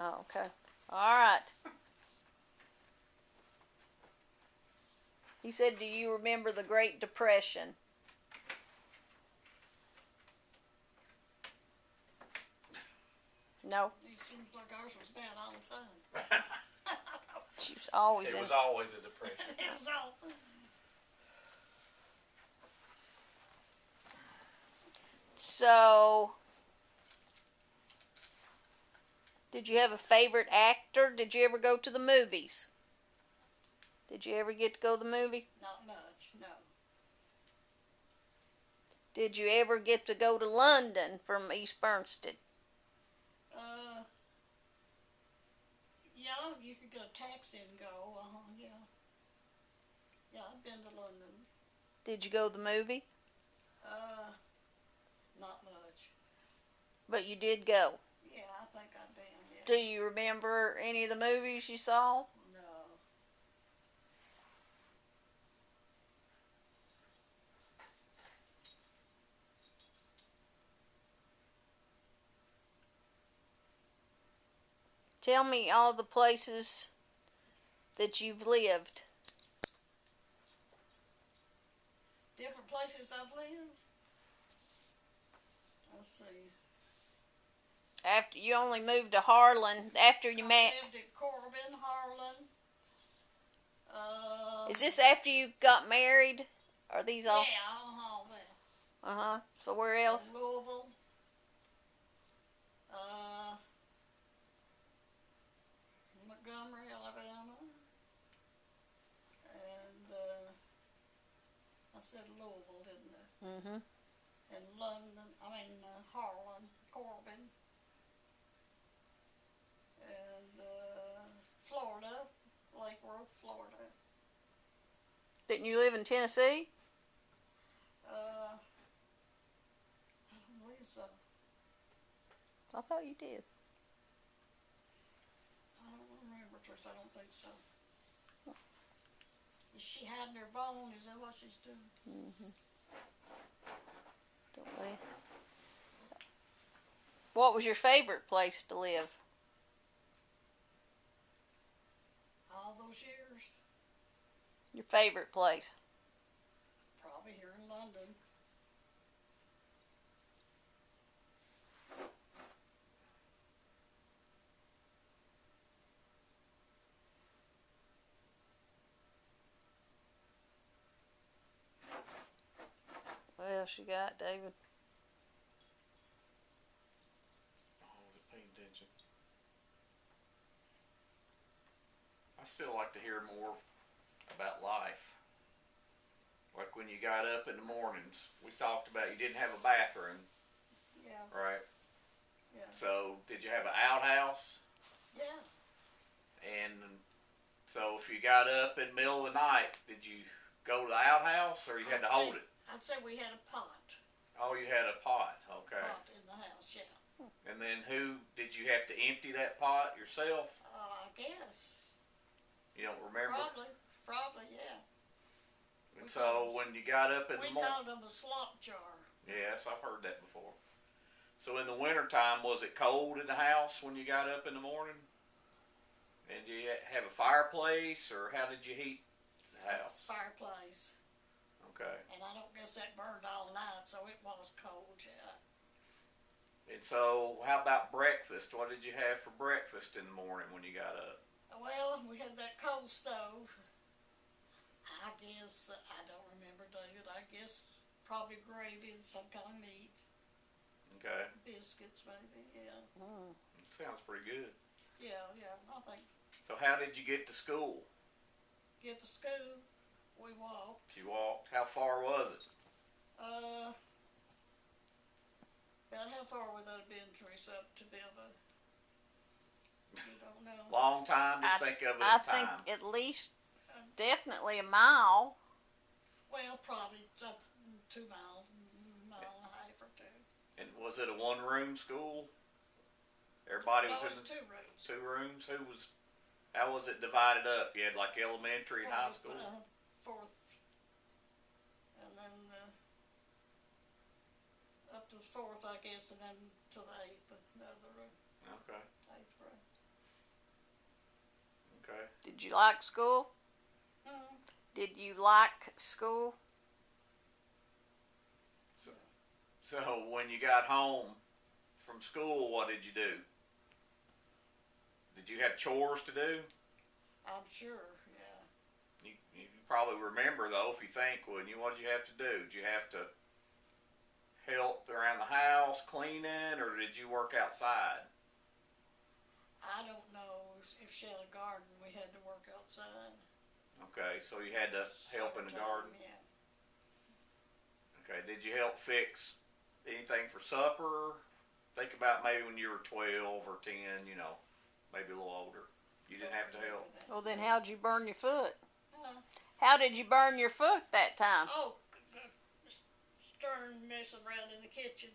Oh, okay. All right. He said, do you remember the Great Depression? No. It seems like ours was bad all the time. She was always It was always a depression. It was all. So, did you have a favorite actor? Did you ever go to the movies? Did you ever get to go to the movie? Not much, no. Did you ever get to go to London from East Bernstein? Yeah, you could get a taxi and go. Yeah. Yeah, I've been to London. Did you go to the movie? Not much. But you did go. Yeah, I think I've been. Yeah. Do you remember any of the movies you saw? No. Tell me all the places that you've lived. Different places I've lived? Let's see. After you only moved to Harlan after you met. I lived at Corbin, Harlan. Is this after you got married? Are these all? Yeah, all that. So where else? Louisville. Montgomery, Alabama. And I said Louisville, didn't I? Mm-hmm. And London, Harlan, Corbin. And Florida, Lake Worth, Florida. Didn't you live in Tennessee? I don't believe so. I thought you did. I don't remember, Trish. I don't think so. Is she hiding her bone? Is that what she's doing? Mm-hmm. Don't we? What was your favorite place to live? All those years? Your favorite place? Probably here in London. What else you got, David? I wasn't paying attention. I still like to hear more about life. Like when you got up in the mornings, we talked about you didn't have a bathroom. Yeah. Right? Yeah. So, did you have an outhouse? Yeah. And so, if you got up in the middle of the night, did you go to the outhouse or you had to hold it? I'd say we had a pot. Oh, you had a pot. Okay. Pot in the house, yeah. And then who, did you have to empty that pot yourself? I guess. You don't remember? Probably, yeah. And so when you got up in the morning, we called them a slop jar. Yes, I've heard that before. So in the wintertime, was it cold in the house when you got up in the morning? And did you have a fireplace, or how did you heat the house? Fireplace. Okay. And I don't guess that burned all night, so it was cold, yeah. And so, how about breakfast? What did you have for breakfast in the morning when you got up? Well, we had that coal stove. I guess, I don't remember, David. I guess probably gravy and some kind of meat. Okay. Biscuits, maybe, yeah. Sounds pretty good. Yeah, I think. So how did you get to school? Get to school, we walked. You walked. How far was it? About how far would that have been, Teresa, up to Viva? You don't know. Long time? Just think of it I at time. think at least, definitely a mile. Well, probably 2 miles, mile and a half or 2. And was it a one-room school? Everybody was in it was 2 rooms. 2 rooms? How was it divided up? You had like elementary and high school? 4th. And then up to the 4th, I guess, and then to the 8th, another room. Okay. 8th room. Did you like school? Hmm. Did you like school? So when you got home from school, what did you do? Did you have chores to do? I'm sure, yeah. You probably remember though, if you think, wouldn't you? What did you have to do? Did you have to help around the house cleaning, or did you work outside? I don't know if she had a garden, we had to work outside. Okay, so you had to help in the garden. Yeah. Okay, did you help fix anything for supper? Think about maybe when you were 12 or 10, maybe a little older. You didn't have to help. Well, then how'd you burn your foot? Uh, How did you burn your foot that time? oh, stirring, messing around in the kitchen.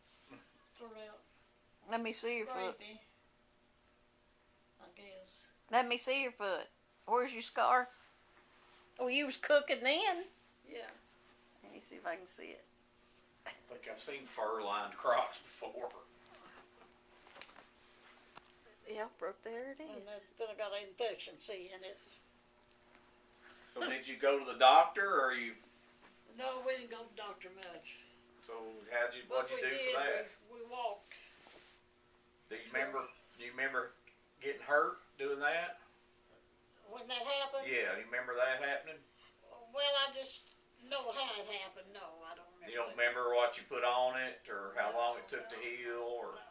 Threw out Let me see your foot. gravy, I guess. Let me see your foot. Where's your scar? Oh, you was cooking then? Yeah. Let me see if I can see it. I think I've seen fur-lined Crocs before. Yep, right there it And is. then I got an infection, see, in it. So did you go to the doctor, or you? No, we didn't go to the doctor much. So what'd What you we do did, for that? we walked. Do you remember? Do you remember getting hurt doing that? When that happened, Yeah, you remember that happening? well, I just know how it happened. No, I don't remember. You don't that. remember what you put on it, or how No, long it took to no, heal, or? no.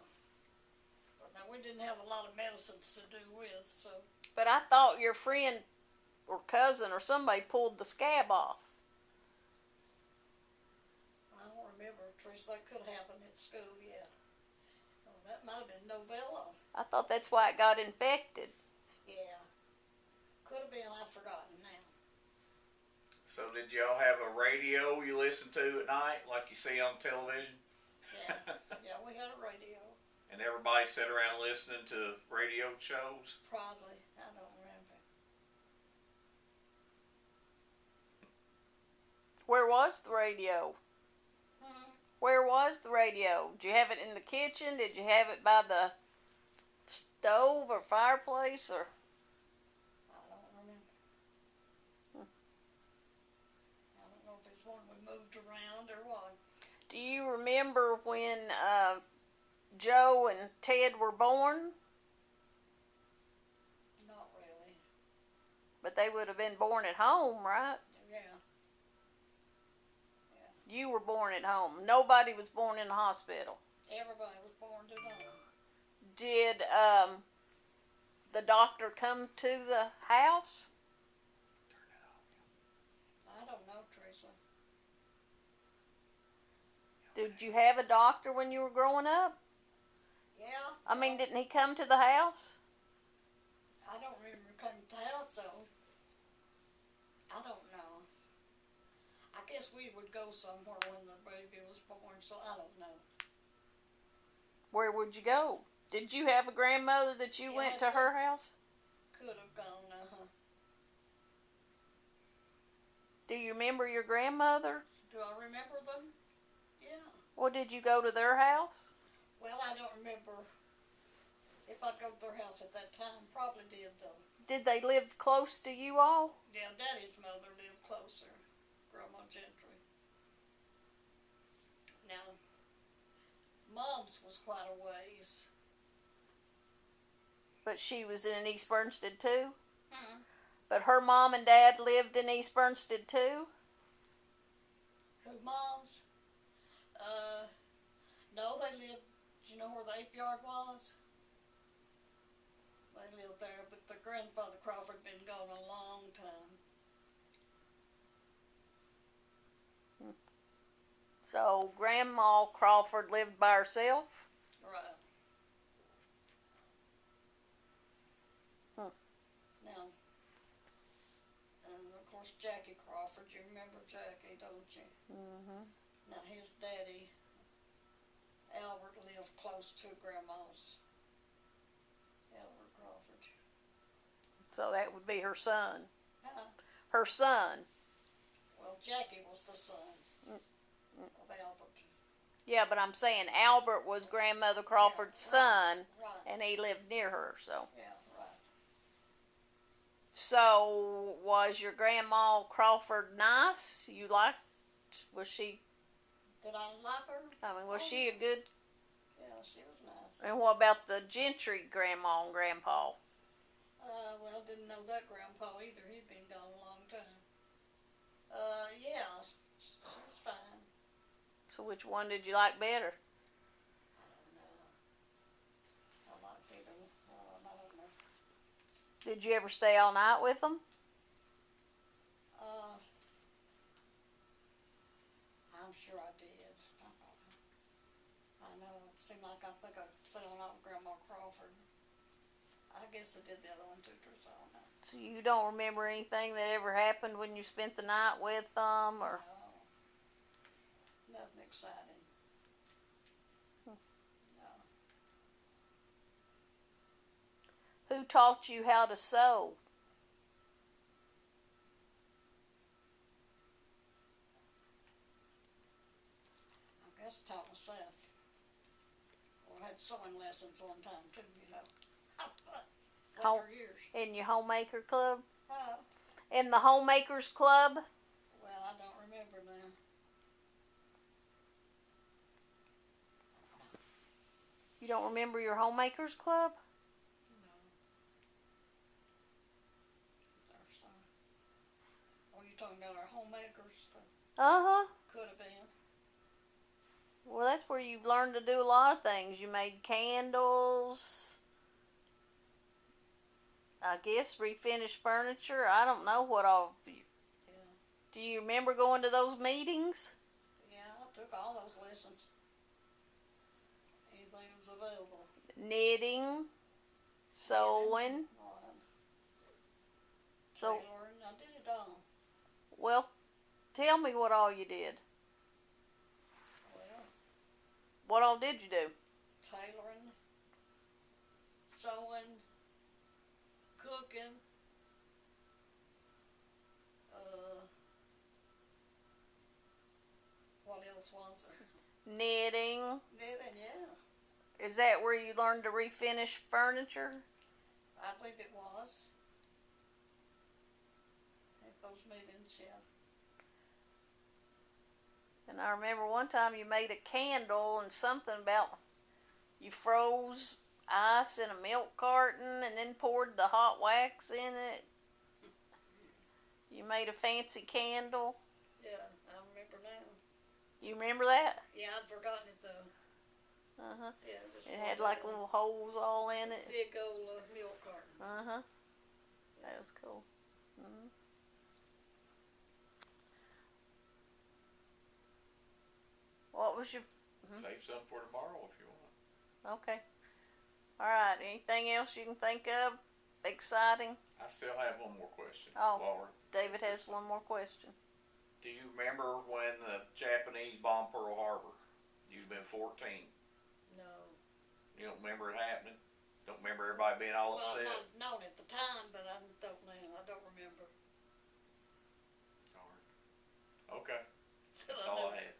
But now, we didn't have a lot of medicines to do with, so. But I thought your friend or cousin or somebody pulled the scab off. I don't remember, Teresa. That could happen at school, yeah. Oh, that might have been novella. I thought that's why it got infected. Yeah. Could have been. I've forgotten now. So did y'all have a radio you listen to at night, like you see on television? Yeah. Yeah, we had a radio. And everybody sat around listening to radio shows? Probably. I don't remember. Where was the radio? Hmm. Where was the radio? Did you have it in the kitchen? Did you have it by the stove or fireplace? Or I don't remember. I don't know if it's one we moved around or what. do you remember when Joe and Ted were born? Not really. But they would have been born at home, right? Yeah. You were born at home. Nobody was born in the hospital. Everybody was born to know. Did the doctor come to the house? I don't know, Teresa. Did you have a doctor when you were growing up? Yeah. I mean, didn't he come to the house? I don't remember coming to the house, though. I don't know. I guess we would go somewhere when the baby was born, so I don't know. Where would you go? Did you have a grandmother that you Yeah, went to I her house? Could have gone, Do you remember your grandmother? Do I remember them? Yeah. Or did you go to their house? Well, I don't remember if I'd go to their house at that time. Probably did, though. Did they live close to you all? Yeah, Daddy's mother lived closer. Grandma Gentry. Now, Mom's was quite a ways. But she was in East Bernstead too? Hmm. But her mom and dad lived in East Bernstead too? Who, Mom's? No, they lived, do you know where the ape yard was? They lived there, but the grandfather Crawford been gone a long time. So Grandma Crawford lived by herself? Right. Hmm. Now, and of course Jackie Crawford, you remember Jackie, don't you? Mm-hmm. Now his daddy, Albert, lived close to Grandma's. Albert Crawford. So that would be her son. Uh, Her son. well, Jackie was the son of Albert. Yeah, but I'm saying Albert was Grandmother Crawford's Yeah, right, son, right. and he lived near her, so. Yeah, right. So, was your grandma Crawford nice? You liked? Was she? Did I like her? I mean, was Oh, she a good? Yeah, she was nice. And what about the Gentry grandma and grandpa? Well, didn't know that grandpa either. He'd been gone a long time. Yeah, she was fine. So, which one did you like better? I don't know. I liked either. I don't know. Did you ever stay all night with them? I'm sure I did. I know. It seemed like I think I stayed all night with Grandma Crawford. I guess I did the other one too, so I don't know. So you don't remember anything that ever happened when you spent the night with them, or? No, nothing exciting. No. Who taught you how to sew? I guess I taught myself. Well, I had sewing lessons one time too, you know. Home- Later years. In your homemaker club? Oh, In the homemakers club? well, I don't remember now. You don't remember your homemakers club? No. There's some. Oh, you talking about our homemakers? Uh-huh. Could have been. Well, that's where you learned to do a lot of things. You made candles. I guess refinished furniture. I don't know what all. Yeah. Do you remember going to those meetings? Yeah, I took all those lessons. Anything was available. Knitting, sewing. Right. So, Tailoring, I did it all. well, tell me what all you did. Well, What all did you do? tailoring, sewing, cooking, what else was there? Knitting. Knitting, yeah. Is that where you learned to refinish furniture? I believe it was. At those meetings, yeah. And I remember one time you made a candle and something about you froze ice in a milk carton and then poured the hot wax in it. You made a fancy candle. Yeah, I remember now. You remember that? Yeah, I'd forgotten it though. Uh-huh. Yeah, just It had like little holes all in it. big old milk carton. Uh-huh. That was cool. Mm-hmm. What was your... Save some for tomorrow if you want. Okay. All right. Anything else you can think of? Exciting? I still have one more question. Oh, Laura. David has one more question. Do you remember when the Japanese bombed Pearl Harbor? You'd been 14. No. You don't remember it happening? Don't remember everybody being all Well, upset? not known at the time, but I don't know. I don't remember. Darn. Okay. That's I all know. I had.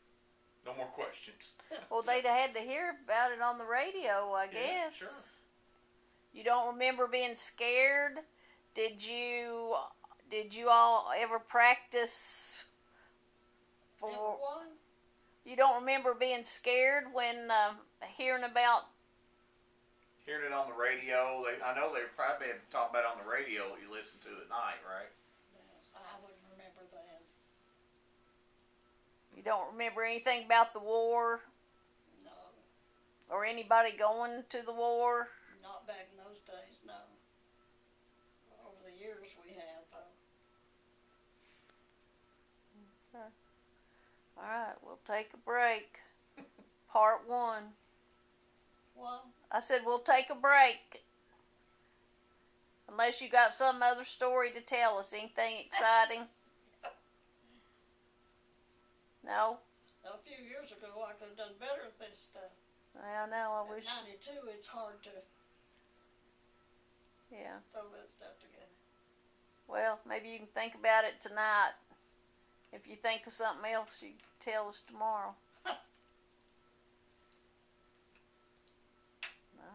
No more questions. Well, they'd had to hear about it on the radio, I Yeah, guess. sure. You don't remember being scared? Did you all ever practice for? Everyone? You don't remember being scared when hearing about? Hearing it on the radio, I know they probably have talked about it on the radio you listen to at night, right? Yes, I wouldn't remember that. You don't remember anything about the war No, or anybody going to the war? not back in those days. No. Over the years we have though. Okay. All right, we'll take a break. Part 1. Well, I said we'll take a break. Unless you got some other story to tell us. Anything exciting? No? a few years ago I could have done better with this stuff. Well, no, I wish. At 92, it's hard to Yeah. throw that stuff together. Well, maybe you can think about it tonight. If you think of something else, you can tell us tomorrow. All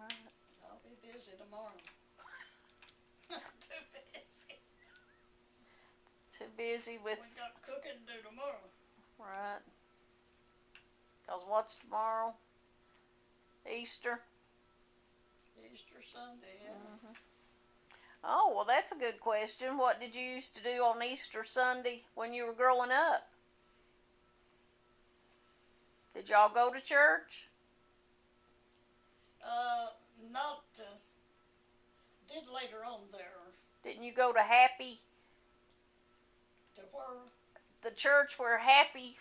right. I'll be busy tomorrow. Too busy. busy with, We got cooking to do tomorrow. right. Cause what's tomorrow? Easter. Easter Sunday, yeah. Mm-hmm. Oh, well, that's a good question. What did you used to do on Easter Sunday when you were growing up? Did y'all go to church? Not, did later on there. Didn't you go to Happy, To where? the church where Happy,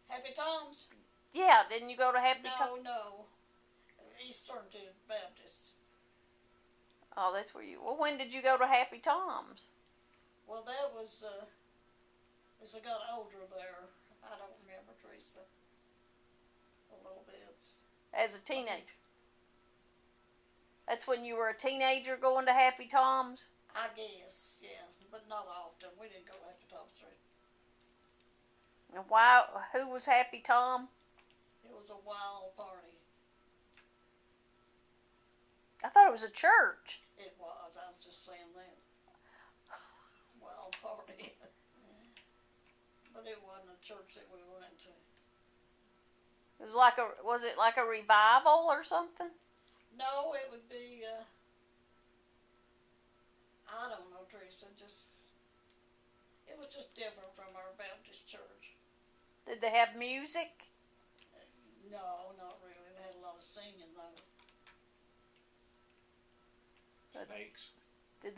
Happy Tom's? yeah, didn't you go to Happy Tom? No. Eastern Baptist. Oh, that's where you, well, when did you go to Happy Tom's? Well, that was, as I got older there. I don't remember, Teresa. A little bit. As a teenager? That's when you were a teenager going to Happy Tom's? I guess, yeah. But not often. We didn't go to Happy Tom's Street. And why, who was Happy Tom? It was a wild party. I thought it was a church. It was. I was just saying that. Wild party. But it wasn't a church that we went to. It was like a, was it like a revival or something? No, it would be, I don't know, Teresa, it was just different from our Baptist church. Did they have music? No, not really. They had a lot of singing, though. Snakes. Did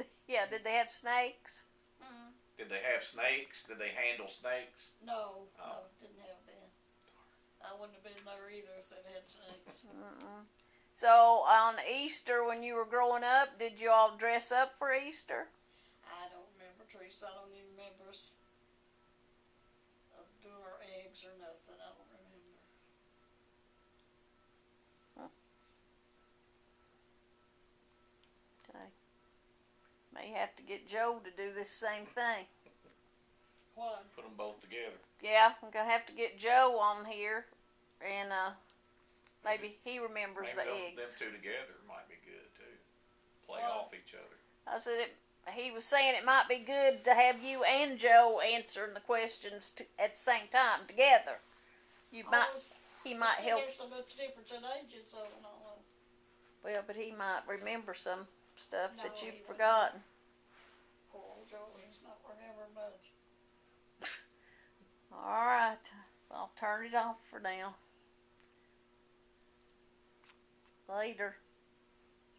they have snakes? Mm-hmm. Did they have snakes? Did they handle snakes? No, Oh. didn't have that. I wouldn't have been there either if they'd had snakes. Mm-mm. So on Easter, when you were growing up, did you all dress up for Easter? I don't remember, Teresa. I don't even remember us doing our eggs or nothing. I don't remember. Okay. May have to get Joe to do this same thing. What? Put them both together. Yeah, I'm gonna have to get Joe on here, and maybe he remembers Maybe the them eggs. two together might be good too. Play Well, off each other. I said he was saying it might be good to have you and Joe answering the questions at the same time together. You might, he might see, help. There's so much difference in ages, so I don't know. Well, but he might remember some stuff No, that he you've wouldn't. forgotten. Poor old Joe, he's not remembering much. All right, I'll turn it off for now. Later.